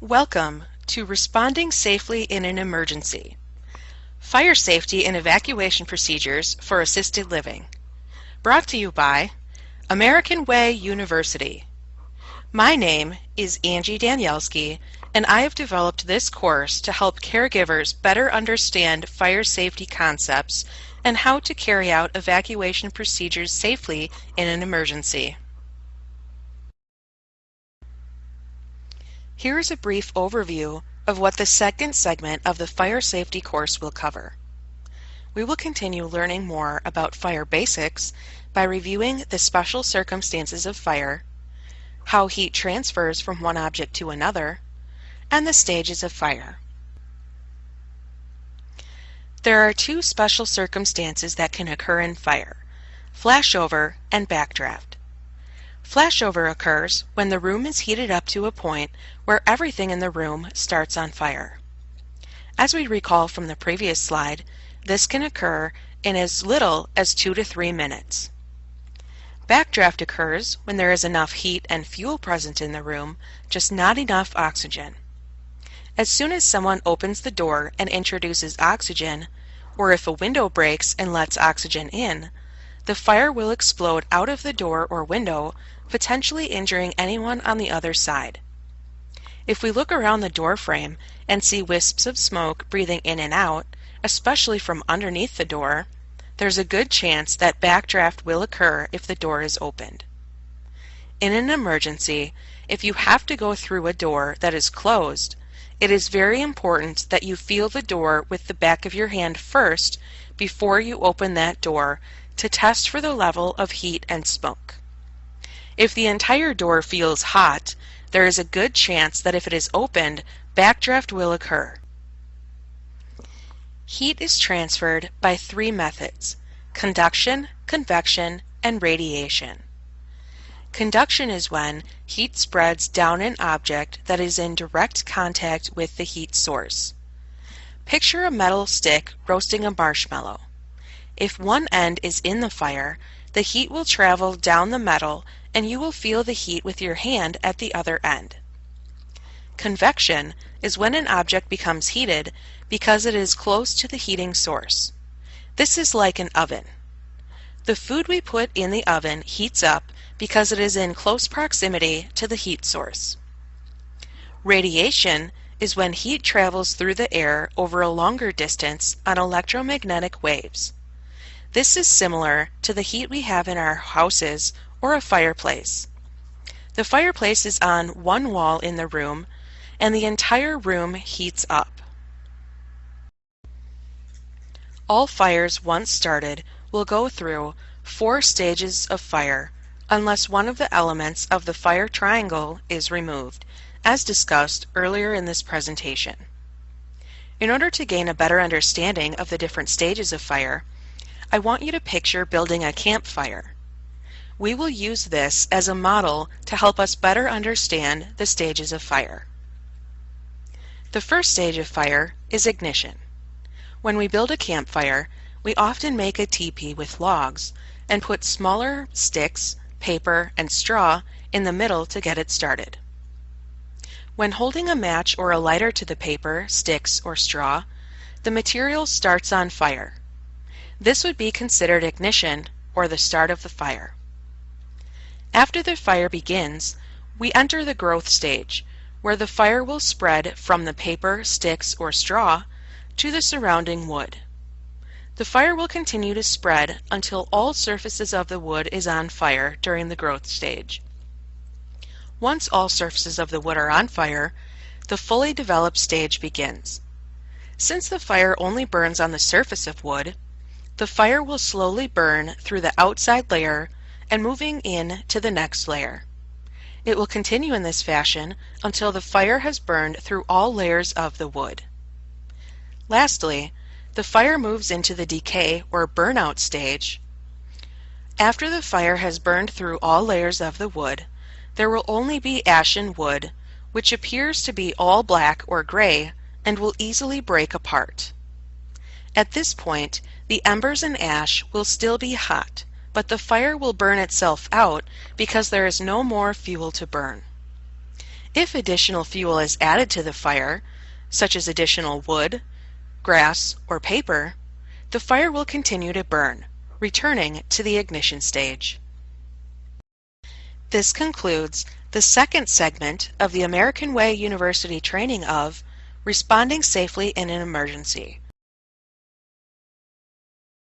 Welcome to Responding Safely in an Emergency. Fire Safety and Evacuation Procedures for Assisted Living. Brought to you by American Way University. My name is Angie Danielski, and I have developed this course to help caregivers better understand fire safety concepts and how to carry out evacuation procedures safely in an emergency. Here is a brief overview of what the second segment of the fire safety course will cover. We will continue learning more about fire basics by reviewing the special circumstances of fire, how heat transfers from one object to another, and the stages of fire. There are two special circumstances that can occur in fire: flashover and backdraft. Flashover occurs when the room is heated up to a point where everything in the room starts on fire. As we recall from the previous slide, this can occur in as little as 2 to 3 minutes. Backdraft occurs when there is enough heat and fuel present in the room, just not enough oxygen. As soon as someone opens the door and introduces oxygen, or if a window breaks and lets oxygen in, the fire will explode out of the door or window, potentially injuring anyone on the other side. If we look around the door frame and see wisps of smoke breathing in and out, especially from underneath the door, there's a good chance that backdraft will occur if the door is opened. In an emergency, if you have to go through a door that is closed, it is very important that you feel the door with the back of your hand first before you open that door to test for the level of heat and smoke. If the entire door feels hot, there is a good chance that if it is opened, backdraft will occur. Heat is transferred by 3 methods: conduction, convection, and radiation. Conduction is when heat spreads down an object that is in direct contact with the heat source. Picture a metal stick roasting a marshmallow. If one end is in the fire, the heat will travel down the metal and you will feel the heat with your hand at the other end. Convection is when an object becomes heated because it is close to the heating source. This is like an oven. The food we put in the oven heats up because it is in close proximity to the heat source. Radiation is when heat travels through the air over a longer distance on electromagnetic waves. This is similar to the heat we have in our houses or a fireplace. The fireplace is on one wall in the room, and the entire room heats up. All fires once started will go through 4 stages of fire unless one of the elements of the fire triangle is removed, as discussed earlier in this presentation. In order to gain a better understanding of the different stages of fire, I want you to picture building a campfire. We will use this as a model to help us better understand the stages of fire. The first stage of fire is ignition. When we build a campfire, we often make a teepee with logs and put smaller sticks, paper, and straw in the middle to get it started. When holding a match or a lighter to the paper, sticks, or straw, the material starts on fire. This would be considered ignition, or the start of the fire. After the fire begins, we enter the growth stage, where the fire will spread from the paper, sticks, or straw to the surrounding wood. The fire will continue to spread until all surfaces of the wood is on fire during the growth stage. Once all surfaces of the wood are on fire, the fully developed stage begins. Since the fire only burns on the surface of wood, the fire will slowly burn through the outside layer and moving in to the next layer. It will continue in this fashion until the fire has burned through all layers of the wood. Lastly, the fire moves into the decay or burnout stage. After the fire has burned through all layers of the wood, there will only be ashen wood, which appears to be all black or gray and will easily break apart. At this point, the embers and ash will still be hot, but the fire will burn itself out because there is no more fuel to burn. If additional fuel is added to the fire, such as additional wood, grass, or paper, the fire will continue to burn, returning to the ignition stage. This concludes the second segment of the American Way University training of Responding Safely in an Emergency.